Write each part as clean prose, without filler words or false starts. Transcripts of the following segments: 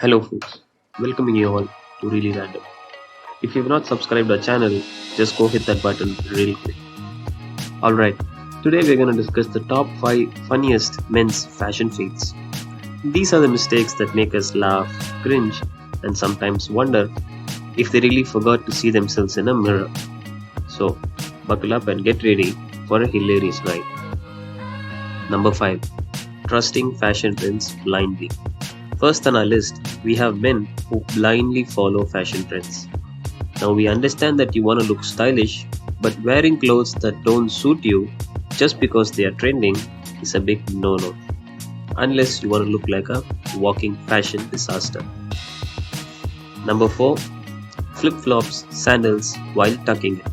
Hello folks, welcoming you all to Really Random. If you've not subscribed our channel, just go hit that button real quick. Alright, today we're gonna discuss the top 5 funniest men's fashion fails. These are the mistakes that make us laugh, cringe, and sometimes wonder if they really forgot to see themselves in a mirror. So, buckle up and get ready for a hilarious ride. Number 5. Trusting fashion trends blindly. First on our list, we have men who blindly follow fashion trends. Now we understand that you want to look stylish, but wearing clothes that don't suit you just because they are trending is a big no-no. Unless you want to look like a walking fashion disaster. Number 4. Flip-flops, sandals while tucking in.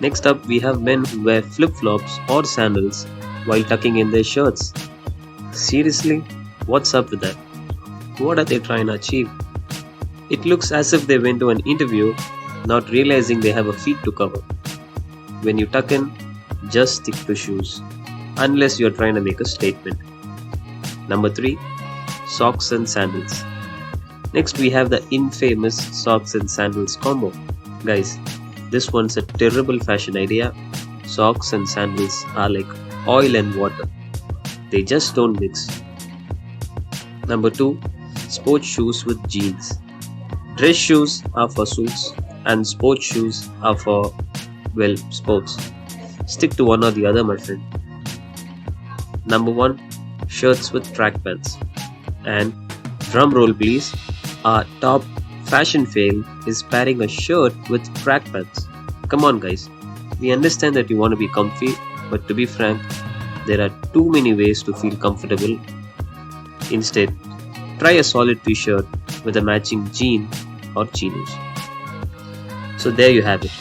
Next up, we have men who wear flip-flops or sandals while tucking in their shirts. Seriously? What's up with that? What are they trying to achieve? It looks as if they went to an interview, not realizing they have a feet to cover. When you tuck in, just stick to shoes, unless you're trying to make a statement. Number 3. Socks and sandals. Next we have the infamous socks and sandals combo. Guys, this one's a terrible fashion idea. Socks and sandals are like oil and water. They just don't mix. Number 2. Sports shoes with jeans. Dress shoes are for suits and sports shoes are for, well, sports. Stick to one or the other, my friend. Number 1. Shirts with track pants. And drum roll please, our top fashion fail is pairing a shirt with track pants. Come on guys, we understand that you want to be comfy, but to be frank, there are too many ways to feel comfortable. Instead, try a solid t-shirt with a matching jean or chinos. So there you have it.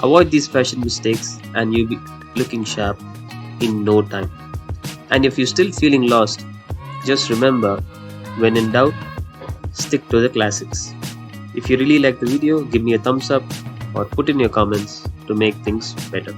Avoid these fashion mistakes and you'll be looking sharp in no time. And if you're still feeling lost, just remember, when in doubt, stick to the classics. If you really like the video, give me a thumbs up or put in your comments to make things better.